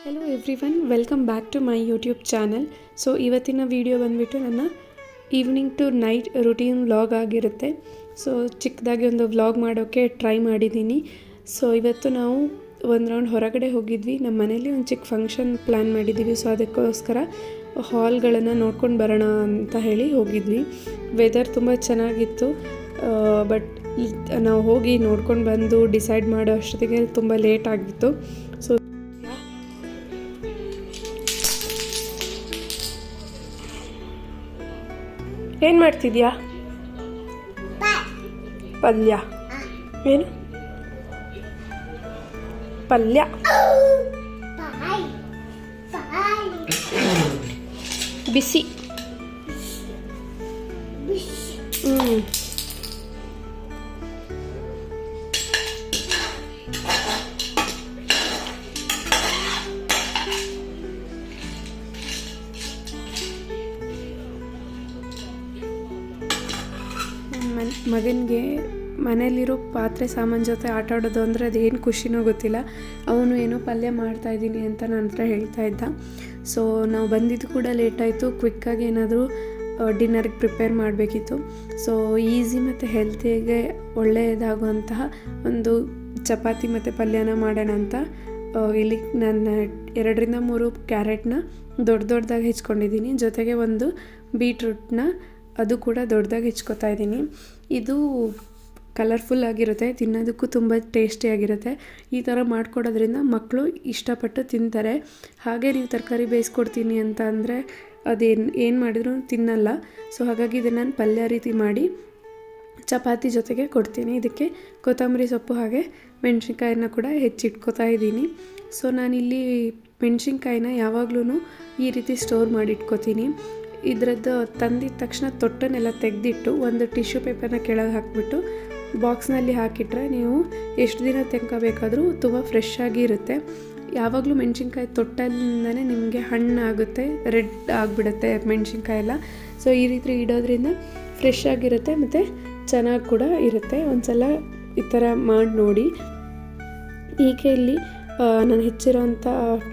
Hello everyone, welcome back to my YouTube channel. So ಇವತ್ತಿನ video ಬಂದುಬಿಟ್ಟು ನನ್ನ evening to night routine vlog ಆಗಿರುತ್ತೆ. So ಚಿಕ್ಕದಾಗಿ ಒಂದು ವ್ಲಾಗ್ ಮಾಡೋಕ್ಕೆ ಟ್ರೈ ಮಾಡಿದ್ದೀನಿ. ಸೊ ಇವತ್ತು ನಾವು ಒಂದು ರೌಂಡ್ ಹೊರಗಡೆ ಹೋಗಿದ್ವಿ. ನಮ್ಮ ಮನೇಲಿ ಒಂದು ಚಿಕ್ಕ ಫಂಕ್ಷನ್ ಪ್ಲ್ಯಾನ್ ಮಾಡಿದ್ದೀವಿ. ಸೊ ಅದಕ್ಕೋಸ್ಕರ ಹಾಲ್ಗಳನ್ನು ನೋಡ್ಕೊಂಡು ಬರೋಣ ಅಂತ ಹೇಳಿ ಹೋಗಿದ್ವಿ. ವೆದರ್ ತುಂಬ ಚೆನ್ನಾಗಿತ್ತು. ಬಟ್ ನಾವು ಹೋಗಿ ನೋಡ್ಕೊಂಡು ಬಂದು ಡಿಸೈಡ್ ಮಾಡೋ ಅಷ್ಟೊತ್ತಿಗೆ ತುಂಬ ಲೇಟ್ ಆಗಿತ್ತು. ಸೊ ಏನು ಮಾಡ್ತಿದ್ಯಾ? ಪಲ್ಯ. ಏನು ಪಲ್ಯ? ಬಿಸಿ. ಮಗನಿಗೆ ಮನೇಲಿರೋ ಪಾತ್ರೆ ಸಾಮಾನು ಜೊತೆ ಆಟ ಆಡೋದು ಅಂದರೆ ಅದೇನು ಖುಷಿನೋ ಗೊತ್ತಿಲ್ಲ. ಅವನು ಏನೋ ಪಲ್ಯ ಮಾಡ್ತಾಯಿದ್ದೀನಿ ಅಂತ ನನ್ನ ಹತ್ರ ಹೇಳ್ತಾ ಇದ್ದ. ಸೊ ನಾವು ಬಂದಿದ್ದು ಕೂಡ ಲೇಟಾಯಿತು. ಕ್ವಿಕ್ಕಾಗಿ ಏನಾದರೂ ಡಿನ್ನರ್ಗೆ ಪ್ರಿಪೇರ್ ಮಾಡಬೇಕಿತ್ತು. ಸೊ ಈಸಿ ಮತ್ತು ಹೆಲ್ತಿಗೆ ಒಳ್ಳೆಯದಾಗುವಂತಹ ಒಂದು ಚಪಾತಿ ಮತ್ತು ಪಲ್ಯನ ಮಾಡೋಣ ಅಂತ ಇಲ್ಲಿ ನಾನು 2-3 ಕ್ಯಾರೆಟ್ನ ದೊಡ್ಡದಾಗಿ ಹೆಚ್ಕೊಂಡಿದ್ದೀನಿ. ಜೊತೆಗೆ ಒಂದು ಬೀಟ್ರೂಟ್ನ ಅದು ಕೂಡ ದೊಡ್ಡದಾಗಿ ಹೆಚ್ಕೊತಾ ಇದ್ದೀನಿ. ಇದು ಕಲರ್ಫುಲ್ ಆಗಿರುತ್ತೆ, ತಿನ್ನೋದಕ್ಕೂ ತುಂಬ ಟೇಸ್ಟಿಯಾಗಿರುತ್ತೆ. ಈ ಥರ ಮಾಡಿಕೊಡೋದ್ರಿಂದ ಮಕ್ಕಳು ಇಷ್ಟಪಟ್ಟು ತಿಂತಾರೆ. ಹಾಗೆ ನೀವು ತರಕಾರಿ ಬೇಯಿಸ್ಕೊಡ್ತೀನಿ ಅಂತ ಅಂದರೆ ಏನು ಮಾಡಿದ್ರು ತಿನ್ನಲ್ಲ. ಸೊ ಹಾಗಾಗಿ ಇದನ್ನು ನಾನು ಪಲ್ಯ ರೀತಿ ಮಾಡಿ ಚಪಾತಿ ಜೊತೆಗೆ ಕೊಡ್ತೀನಿ. ಇದಕ್ಕೆ ಕೊತ್ತಂಬರಿ ಸೊಪ್ಪು ಹಾಗೆ ಮೆಣಸಿನ್ಕಾಯಿನ ಕೂಡ ಹೆಚ್ಚಿಟ್ಕೊತಾ ಇದ್ದೀನಿ. ಸೊ ನಾನಿಲ್ಲಿ ಮೆಣಸಿನ್ಕಾಯಿನ ಯಾವಾಗಲೂ ಈ ರೀತಿ ಸ್ಟೋರ್ ಮಾಡಿಟ್ಕೋತೀನಿ. ಇದರದ್ದು ತಂದಿದ ತಕ್ಷಣ ತೊಟ್ಟನ್ನೆಲ್ಲ ತೆಗೆದಿಟ್ಟು ಒಂದು ಟಿಶ್ಯೂ ಪೇಪರ್ನ ಕೆಳಗೆ ಹಾಕಿಬಿಟ್ಟು ಬಾಕ್ಸ್ನಲ್ಲಿ ಹಾಕಿಟ್ರೆ ನೀವು ಎಷ್ಟು ದಿನ ತನಕ ಬೇಕಾದರೂ ತುಂಬ ಫ್ರೆಶ್ ಆಗಿ ಇರುತ್ತೆ. ಯಾವಾಗಲೂ ಮೆಣಸಿನ್ಕಾಯಿ ತೊಟ್ಟಲ್ಲಿಂದನೇ ನಿಮಗೆ ಹಣ್ಣಾಗುತ್ತೆ, ರೆಡ್ ಆಗಿಬಿಡುತ್ತೆ ಮೆಣಸಿನ್ಕಾಯಿ ಎಲ್ಲ. ಸೊ ಈ ರೀತಿ ಇಡೋದ್ರಿಂದ ಫ್ರೆಶ್ ಆಗಿರುತ್ತೆ ಮತ್ತು ಚೆನ್ನಾಗಿ ಕೂಡ ಇರುತ್ತೆ. ಒಂದು ಸಲ ಈ ಥರ ಮಾಡಿ ನೋಡಿ. ಹೀಗೆ ಇಲ್ಲಿ ನಾನು ಹೆಚ್ಚಿರೋಂಥ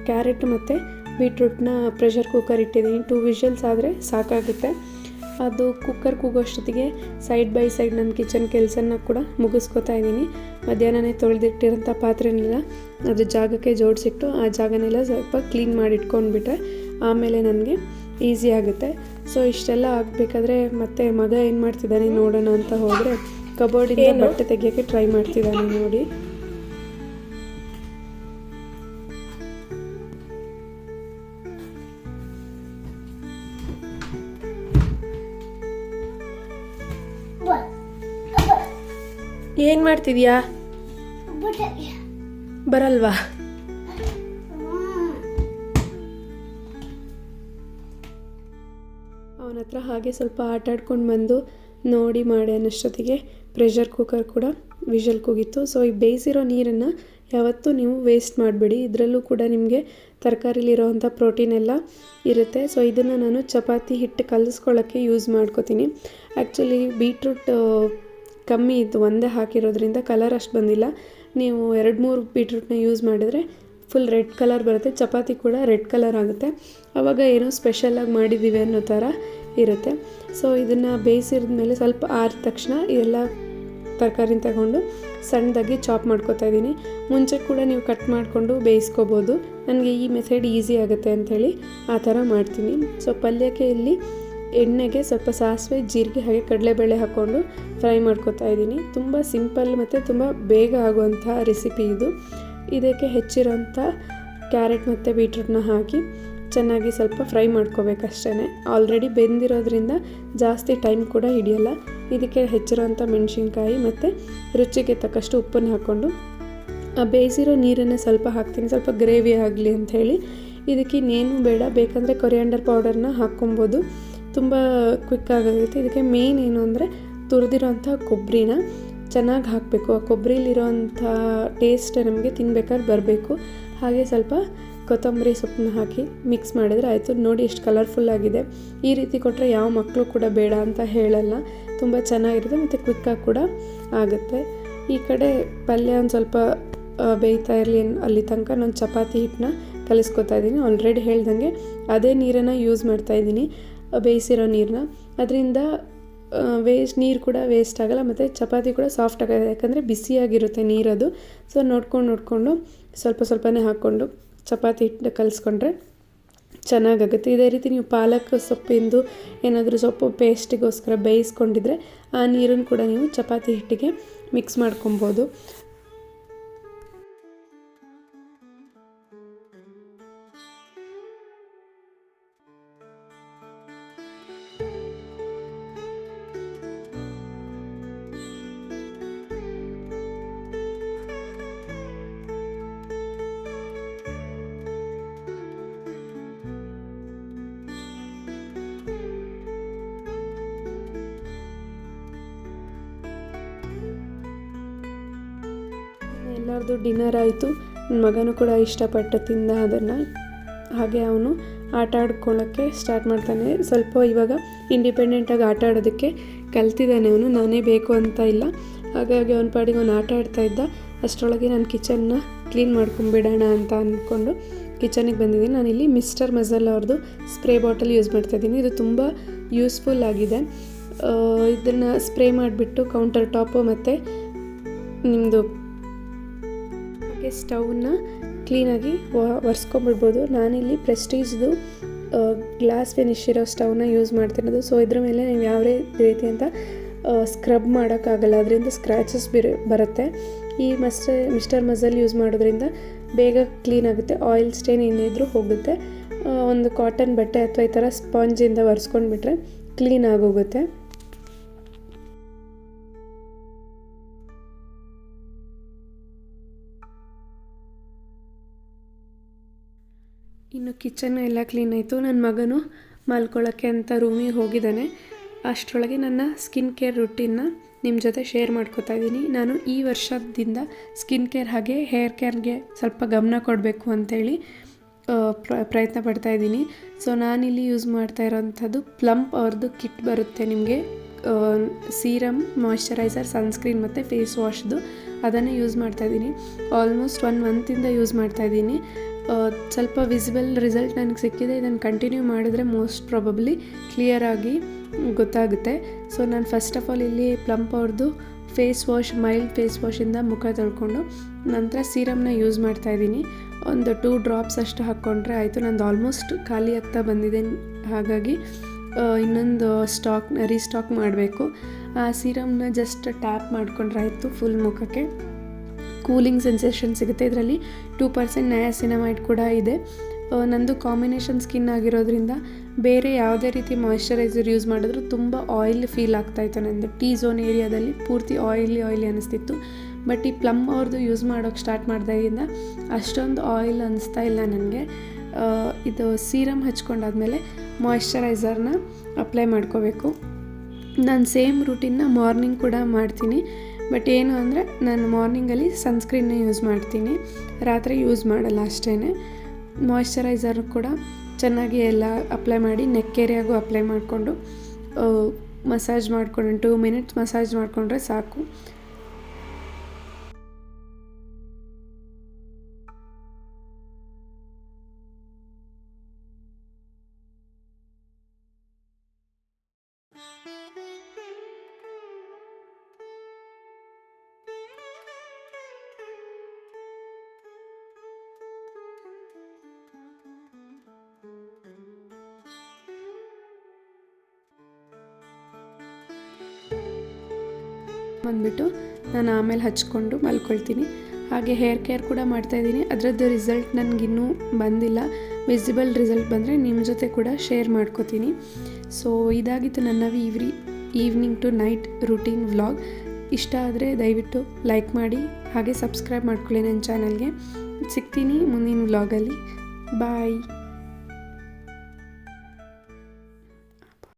ಕ್ಯಾರೆಟ್ ಮತ್ತು ಬೀಟ್ರೂಟ್ನ ಪ್ರೆಷರ್ ಕುಕ್ಕರ್ ಇಟ್ಟಿದ್ದೀನಿ. 2 ವಿಷಲ್ಸ್ ಆದರೆ ಸಾಕಾಗುತ್ತೆ. ಅದು ಕುಕ್ಕರ್ ಕೂಗೋಷ್ಟೊತ್ತಿಗೆ ಸೈಡ್ ಬೈ ಸೈಡ್ ನನ್ನ ಕಿಚನ್ ಕೆಲಸನ ಕೂಡ ಮುಗಿಸ್ಕೊತಾ ಇದ್ದೀನಿ. ಮಧ್ಯಾಹ್ನನೇ ತೊಳೆದಿಟ್ಟಿರೋಂಥ ಪಾತ್ರೆನೆಲ್ಲ ಅದು ಜಾಗಕ್ಕೆ ಜೋಡಿಸಿಟ್ಟು ಆ ಜಾಗನೆಲ್ಲ ಸ್ವಲ್ಪ ಕ್ಲೀನ್ ಮಾಡಿ ಇಟ್ಕೊಂಡ್ಬಿಟ್ರೆ ಆಮೇಲೆ ನನಗೆ ಈಸಿ ಆಗುತ್ತೆ. ಸೊ ಇಷ್ಟೆಲ್ಲ ಆಗಬೇಕಾದ್ರೆ ಮತ್ತೆ ಮಗ ಏನು ಮಾಡ್ತಿದ್ದಾನೆ ನೋಡೋಣ ಅಂತ ಹೋದರೆ ಕಬೋರ್ಡಿಂದ ಬಟ್ಟೆ ತೆಗಿಯೋಕ್ಕೆ ಟ್ರೈ ಮಾಡ್ತಿದ್ದಾನೆ ನೋಡಿ. ಏನು ಮಾಡ್ತಿದ್ಯಾ? ಬರಲ್ವಾ? ಅವನ ಹತ್ರ ಹಾಗೆ ಸ್ವಲ್ಪ ಆಟ ಆಡ್ಕೊಂಡು ಬಂದು ನೋಡಿ ಮಾಡಿ ಅನ್ನೋಷ್ಟೊತ್ತಿಗೆ ಪ್ರೆಷರ್ ಕುಕ್ಕರ್ ಕೂಡ ವಿಷಲ್ ಕೂಗಿತ್ತು. ಸೊ ಈ ಬೇಯಿಸಿರೋ ನೀರನ್ನು ಯಾವತ್ತೂ ನೀವು ವೇಸ್ಟ್ ಮಾಡಬೇಡಿ. ಇದರಲ್ಲೂ ಕೂಡ ನಿಮಗೆ ತರಕಾರಿಲಿರೋವಂಥ ಪ್ರೋಟೀನ್ ಎಲ್ಲ ಇರುತ್ತೆ. ಸೊ ಇದನ್ನು ನಾನು ಚಪಾತಿ ಹಿಟ್ಟು ಕಲಿಸ್ಕೊಳ್ಳೋಕ್ಕೆ ಯೂಸ್ ಮಾಡ್ಕೋತೀನಿ. ಆ್ಯಕ್ಚುಲಿ ಬೀಟ್ರೂಟ್ ಕಮ್ಮಿ ಇತ್ತು, ಒಂದೇ ಹಾಕಿರೋದ್ರಿಂದ ಕಲರ್ ಅಷ್ಟು ಬಂದಿಲ್ಲ. ನೀವು 2-3 ಬೀಟ್ರೂಟ್ನ ಯೂಸ್ ಮಾಡಿದರೆ ಫುಲ್ ರೆಡ್ ಕಲರ್ ಬರುತ್ತೆ. ಚಪಾತಿ ಕೂಡ ರೆಡ್ ಕಲರ್ ಆಗುತ್ತೆ. ಆವಾಗ ಏನೋ ಸ್ಪೆಷಲಾಗಿ ಮಾಡಿದ್ದೀವಿ ಅನ್ನೋ ಥರ ಇರುತ್ತೆ. ಸೊ ಇದನ್ನು ಬೇಯಿಸಿದ ಮೇಲೆ ಸ್ವಲ್ಪ ಆರಿದ ತಕ್ಷಣ ಎಲ್ಲ ತರಕಾರಿನ ತಗೊಂಡು ಸಣ್ಣದಾಗಿ ಚಾಪ್ ಮಾಡ್ಕೊತಾ ಇದ್ದೀನಿ. ಮುಂಚೆ ಕೂಡ ನೀವು ಕಟ್ ಮಾಡಿಕೊಂಡು ಬೇಯಿಸ್ಕೋಬೋದು. ನನಗೆ ಈ ಮೆಥಡ್ ಈಸಿ ಆಗುತ್ತೆ ಅಂಥೇಳಿ ಆ ಥರ ಮಾಡ್ತೀನಿ. ಸೊ ಪಲ್ಯಕ್ಕೆ ಇಲ್ಲಿ ಎಣ್ಣೆಗೆ ಸ್ವಲ್ಪ ಸಾಸಿವೆ, ಜೀರಿಗೆ ಹಾಗೆ ಕಡಲೆಬೇಳೆ ಹಾಕ್ಕೊಂಡು ಫ್ರೈ ಮಾಡ್ಕೊತಾ ಇದ್ದೀನಿ. ತುಂಬ ಸಿಂಪಲ್ ಮತ್ತು ತುಂಬ ಬೇಗ ಆಗುವಂಥ ರೆಸಿಪಿ ಇದು. ಇದಕ್ಕೆ ಹೆಚ್ಚಿರೋಂಥ ಕ್ಯಾರೆಟ್ ಮತ್ತು ಬೀಟ್ರೂಟ್ನ ಹಾಕಿ ಚೆನ್ನಾಗಿ ಸ್ವಲ್ಪ ಫ್ರೈ ಮಾಡ್ಕೋಬೇಕಷ್ಟೇ. ಆಲ್ರೆಡಿ ಬೆಂದಿರೋದ್ರಿಂದ ಜಾಸ್ತಿ ಟೈಮ್ ಕೂಡ ಹಿಡಿಯಲ್ಲ. ಇದಕ್ಕೆ ಹೆಚ್ಚಿರೋಂಥ ಮೆಣಸಿನ್ಕಾಯಿ ಮತ್ತು ರುಚಿಗೆ ತಕ್ಕಷ್ಟು ಉಪ್ಪನ್ನು ಹಾಕ್ಕೊಂಡು ಬೇಯಿಸಿರೋ ನೀರನ್ನೇ ಸ್ವಲ್ಪ ಹಾಕ್ತೀನಿ, ಸ್ವಲ್ಪ ಗ್ರೇವಿ ಆಗಲಿ ಅಂಥೇಳಿ. ಇದಕ್ಕೆ ಇನ್ನೇನು ಬೇಡ, ಬೇಕಂದರೆ ಕೊರಿಯಾಂಡರ್ ಪೌಡರ್ನ ಹಾಕ್ಕೊಬೋದು, ತುಂಬ ಕ್ವಿಕ್ ಆಗುತ್ತೆ. ಇದಕ್ಕೆ ಮೇನ್ ಏನು ಅಂದರೆ ತುರಿದಿರೋಂಥ ಕೊಬ್ಬರಿನ ಚೆನ್ನಾಗಿ ಹಾಕಬೇಕು. ಆ ಕೊಬ್ಬರಿಲಿರೋಂಥ ಟೇಸ್ಟ್ ನಮಗೆ ತಿನ್ಬೇಕಾದ್ರೆ ಬರಬೇಕು. ಹಾಗೆ ಸ್ವಲ್ಪ ಕೊತ್ತಂಬರಿ ಸೊಪ್ಪನ್ನ ಹಾಕಿ ಮಿಕ್ಸ್ ಮಾಡಿದರೆ ಆಯಿತು. ನೋಡಿ ಎಷ್ಟು ಕಲರ್ಫುಲ್ ಆಗಿದೆ. ಈ ರೀತಿ ಕೊಟ್ಟರೆ ಯಾವ ಮಕ್ಕಳು ಕೂಡ ಬೇಡ ಅಂತ ಹೇಳಲ್ಲ. ತುಂಬ ಚೆನ್ನಾಗಿರುತ್ತೆ ಮತ್ತು ಕ್ವಿಕ್ಕಾಗಿ ಕೂಡ ಆಗುತ್ತೆ. ಈ ಕಡೆ ಪಲ್ಯ ಒಂದು ಸ್ವಲ್ಪ ಬೇಯ್ತಾ ಇರಲಿ ಅಲ್ಲಿ ತನಕ ನಾನು ಚಪಾತಿ ಹಿಟ್ಟನ್ನ ಕಲಿಸ್ಕೊತಾ ಇದ್ದೀನಿ. ಆಲ್ರೆಡಿ ಹೇಳ್ದಂಗೆ ಅದೇ ನೀರನ್ನು ಯೂಸ್ ಮಾಡ್ತಾಯಿದ್ದೀನಿ, ಬೇಯಿಸಿರೋ ನೀರನ್ನ. ಅದರಿಂದ ನೀರು ಕೂಡ ವೇಸ್ಟ್ ಆಗೋಲ್ಲ ಮತ್ತು ಚಪಾತಿ ಕೂಡ ಸಾಫ್ಟ್ ಆಗೋದು, ಯಾಕಂದರೆ ಬಿಸಿಯಾಗಿರುತ್ತೆ ನೀರದು. ಸೊ ನೋಡಿಕೊಂಡು ಸ್ವಲ್ಪನೇ ಹಾಕ್ಕೊಂಡು ಚಪಾತಿ ಹಿಟ್ಟು ಕಲಿಸ್ಕೊಂಡ್ರೆ ಚೆನ್ನಾಗಾಗುತ್ತೆ. ಇದೇ ರೀತಿ ನೀವು ಪಾಲಕ್ ಸೊಪ್ಪಿಂದು ಏನಾದರೂ ಸೊಪ್ಪು ಪೇಸ್ಟಿಗೋಸ್ಕರ ಬೇಯಿಸ್ಕೊಂಡಿದ್ರೆ ಆ ನೀರನ್ನು ಕೂಡ ನೀವು ಚಪಾತಿ ಹಿಟ್ಟಿಗೆ ಮಿಕ್ಸ್ ಮಾಡ್ಕೊಬೋದು. ಎಲ್ಲರದು ಡಿನ್ನರ್ ಆಯಿತು. ನನ್ನ ಮಗನೂ ಕೂಡ ಇಷ್ಟಪಟ್ಟು ತಿಂದ ಅದನ್ನು. ಹಾಗೆ ಅವನು ಆಟ ಆಡ್ಕೊಳ್ಳೋಕ್ಕೆ ಸ್ಟಾರ್ಟ್ ಮಾಡ್ತಾನೆ. ಸ್ವಲ್ಪ ಇವಾಗ ಇಂಡಿಪೆಂಡೆಂಟಾಗಿ ಆಟ ಆಡೋದಕ್ಕೆ ಕಲ್ತಿದ್ದಾನೆ ಅವನು, ನಾನೇ ಬೇಕು ಅಂತ ಇಲ್ಲ. ಹಾಗಾಗಿ ಅವನ ಪಾಡಿಗೆ ಅವನು ಆಟ ಆಡ್ತಾಯಿದ್ದ. ಅಷ್ಟರೊಳಗೆ ನಾನು ಕಿಚನ್ನ ಕ್ಲೀನ್ ಮಾಡ್ಕೊಂಬಿಡೋಣ ಅಂತ ಅಂದ್ಕೊಂಡು ಕಿಚನಿಗೆ ಬಂದಿದ್ದೀನಿ. ನಾನಿಲ್ಲಿ ಮಿಸ್ಟರ್ ಮಸಾಲ ಅವ್ರದ್ದು ಸ್ಪ್ರೇ ಬಾಟಲ್ ಯೂಸ್ ಮಾಡ್ತಾಯಿದ್ದೀನಿ. ಇದು ತುಂಬ ಯೂಸ್ಫುಲ್ ಆಗಿದೆ. ಇದನ್ನು ಸ್ಪ್ರೇ ಮಾಡಿಬಿಟ್ಟು ಕೌಂಟರ್ ಟಾಪು ಮತ್ತು ನಿಮ್ಮದು ಸ್ಟವ್ನ ಕ್ಲೀನಾಗಿ ಒರೆಸ್ಕೊಂಬಿಡ್ಬೋದು. ನಾನಿಲ್ಲಿ ಪ್ರೆಸ್ಟೀಜ್ದು ಗ್ಲಾಸ್ ಫಿನಿಶ್ ಇರೋ ಸ್ಟವ್ನ ಯೂಸ್ ಮಾಡ್ತಿರೋದು. ಸೊ ಇದ್ರ ಮೇಲೆ ನೀವು ಯಾವುದೇ ರೀತಿ ಅಂತ ಸ್ಕ್ರಬ್ ಮಾಡೋಕ್ಕಾಗಲ್ಲ, ಅದರಿಂದ ಸ್ಕ್ರ್ಯಾಚಸ್ ಬರುತ್ತೆ. ಈ ಮಿಸ್ಟರ್ ಮಸಾಲ ಯೂಸ್ ಮಾಡೋದ್ರಿಂದ ಬೇಗ ಕ್ಲೀನ್ ಆಗುತ್ತೆ, ಆಯಿಲ್ ಸ್ಟೇನ್ ಏನಿದ್ರೂ ಹೋಗುತ್ತೆ. ಒಂದು ಕಾಟನ್ ಬಟ್ಟೆ ಅಥವಾ ಈ ಥರ ಸ್ಪಾಂಜಿಂದ ಒರೆಸ್ಕೊಂಡ್ಬಿಟ್ರೆ ಕ್ಲೀನ್ ಆಗೋಗುತ್ತೆ. ಇನ್ನು ಕಿಚನ್ ಎಲ್ಲ ಕ್ಲೀನ್ ಆಯಿತು. ನನ್ನ ಮಗನು ಮಲ್ಕೊಳ್ಳೋಕ್ಕೆ ಅಂತ ರೂಮಿಗೆ ಹೋಗಿದ್ದಾನೆ. ಅಷ್ಟರೊಳಗೆ ನನ್ನ ಸ್ಕಿನ್ ಕೇರ್ ರುಟೀನ್ನ ನಿಮ್ಮ ಜೊತೆ ಶೇರ್ ಮಾಡ್ಕೋತಾ ಇದ್ದೀನಿ. ನಾನು ಈ ವರ್ಷದಿಂದ ಸ್ಕಿನ್ ಕೇರ್ ಹಾಗೆ ಹೇರ್ ಕೇರ್ಗೆ ಸ್ವಲ್ಪ ಗಮನ ಕೊಡಬೇಕು ಅಂಥೇಳಿ ಪ್ರಯತ್ನ ಪಡ್ತಾಯಿದ್ದೀನಿ. ಸೊ ನಾನಿಲ್ಲಿ ಯೂಸ್ ಮಾಡ್ತಾ ಇರೋವಂಥದ್ದು ಪ್ಲಂಪ್ ಅವ್ರದ್ದು ಕಿಟ್ ಬರುತ್ತೆ ನಿಮಗೆ, ಸೀರಮ್, ಮಾಯ್ಶ್ಚರೈಸರ್, ಸನ್ಸ್ಕ್ರೀನ್ ಮತ್ತು ಫೇಸ್ ವಾಶ್ದು. ಅದನ್ನು ಯೂಸ್ ಮಾಡ್ತಾಯಿದ್ದೀನಿ. ಆಲ್ಮೋಸ್ಟ್ 1 ಮಂತಿಂದ ಯೂಸ್ ಮಾಡ್ತಾಯಿದ್ದೀನಿ. ಸ್ವಲ್ಪ ವಿಸಿಬಲ್ ರಿಸಲ್ಟ್ ನನಗೆ ಸಿಕ್ಕಿದೆ. ಇದನ್ನು ಕಂಟಿನ್ಯೂ ಮಾಡಿದ್ರೆ ಮೋಸ್ಟ್ ಪ್ರಾಬಬ್ಲಿ ಕ್ಲಿಯರಾಗಿ ಗೊತ್ತಾಗುತ್ತೆ. ಸೊ ನಾನು ಫಸ್ಟ್ ಆಫ್ ಆಲ್ ಇಲ್ಲಿ ಪ್ಲಂಪ್ ಅವ್ರದ್ದು ಫೇಸ್ ವಾಶ್, ಮೈಲ್ಡ್ ಫೇಸ್ ವಾಶಿಂದ ಮುಖ ತೊಳ್ಕೊಂಡು ನಂತರ ಸೀರಮ್ನ ಯೂಸ್ ಮಾಡ್ತಾಯಿದ್ದೀನಿ. ಒಂದು 2 ಡ್ರಾಪ್ಸ್ ಅಷ್ಟು ಹಾಕ್ಕೊಂಡ್ರೆ ಆಯಿತು. ನಂದು ಆಲ್ಮೋಸ್ಟ್ ಖಾಲಿ ಆಗ್ತಾ ಬಂದಿದೆ. ಹಾಗಾಗಿ ಇನ್ನೊಂದು ರೀಸ್ಟಾಕ್ ಮಾಡಬೇಕು. ಆ ಸೀರಮ್ನ ಜಸ್ಟ್ ಟ್ಯಾಪ್ ಮಾಡಿಕೊಂಡ್ರೆ ಆಯಿತು ಫುಲ್ ಮುಖಕ್ಕೆ. ಕೂಲಿಂಗ್ ಸೆನ್ಸೇಷನ್ ಸಿಗುತ್ತೆ. ಇದರಲ್ಲಿ 2% ನಯಾಸಿನಮೈಡ್ ಕೂಡ ಇದೆ. ನಂದು ಕಾಂಬಿನೇಷನ್ ಸ್ಕಿನ್ ಆಗಿರೋದ್ರಿಂದ ಬೇರೆ ಯಾವುದೇ ರೀತಿ ಮಾಯ್ಶ್ಚರೈಸರ್ ಯೂಸ್ ಮಾಡಿದ್ರು ತುಂಬ ಆಯಿಲ್ ಫೀಲ್ ಆಗ್ತಾಯಿತ್ತು. ನಂದು ಟೀ ಝೋನ್ ಏರಿಯಾದಲ್ಲಿ ಪೂರ್ತಿ ಆಯಿಲಿ ಅನ್ನಿಸ್ತಿತ್ತು. ಬಟ್ ಈ ಪ್ಲಮ್ ಅವ್ರದ್ದು ಯೂಸ್ ಮಾಡೋಕ್ಕೆ ಸ್ಟಾರ್ಟ್ ಮಾಡಿದಾಗಿಂದ ಅಷ್ಟೊಂದು ಆಯಿಲ್ ಅನ್ನಿಸ್ತಾ ಇಲ್ಲ ನನಗೆ. ಇದು ಸೀರಮ್ ಹಚ್ಕೊಂಡಾದ್ಮೇಲೆ ಮಾಯ್ಶ್ಚರೈಸರ್ನ ಅಪ್ಲೈ ಮಾಡ್ಕೋಬೇಕು. ನಾನು ಸೇಮ್ ರೂಟೀನ್ನ ಮಾರ್ನಿಂಗ್ ಕೂಡ ಮಾಡ್ತೀನಿ. ಬಟ್ ಏನು ಅಂದರೆ ನಾನು ಮಾರ್ನಿಂಗಲ್ಲಿ ಸನ್ಸ್ಕ್ರೀನ್ನ ಯೂಸ್ ಮಾಡ್ತೀನಿ, ರಾತ್ರಿ ಯೂಸ್ ಮಾಡಲ್ಲ ಅಷ್ಟೇ. ಮಾಯ್ಶ್ಚರೈಸರ್ ಕೂಡ ಚೆನ್ನಾಗಿ ಎಲ್ಲ ಅಪ್ಲೈ ಮಾಡಿ ನೆಕ್ ಏರಿಯಾಗೂ ಅಪ್ಲೈ ಮಾಡಿಕೊಂಡು ಮಸಾಜ್ ಮಾಡಿಕೊಂಡು 2 ಮಿನಿಟ್ಸ್ ಮಸಾಜ್ ಮಾಡಿಕೊಂಡ್ರೆ ಸಾಕು. ಬಂದುಬಿಟ್ಟು ನಾನು ಆಮೇಲೆ ಹಚ್ಕೊಂಡು ಮಲ್ಕೊಳ್ತೀನಿ. ಹಾಗೆ ಹೇರ್ ಕೇರ್ ಕೂಡ ಮಾಡ್ತಾಯಿದ್ದೀನಿ. ಅದರದ್ದು ರಿಸಲ್ಟ್ ನನಗಿನ್ನೂ ಬಂದಿಲ್ಲ. ವಿಸಿಬಲ್ ರಿಸಲ್ಟ್ ಬಂದರೆ ನಿಮ್ಮ ಜೊತೆ ಕೂಡ ಶೇರ್ ಮಾಡ್ಕೋತೀನಿ. ಸೊ ಇದಾಗಿತ್ತು ನನ್ನ evening to night routine vlog. ಇಷ್ಟ ಆದರೆ ದಯವಿಟ್ಟು ಲೈಕ್ ಮಾಡಿ, ಹಾಗೆ ಸಬ್ಸ್ಕ್ರೈಬ್ ಮಾಡ್ಕೊಳ್ಳಿ ನನ್ನ ಚಾನಲ್ಗೆ. ಸಿಗ್ತೀನಿ ಮುಂದಿನ ವ್ಲಾಗಲ್ಲಿ. ಬಾಯ್.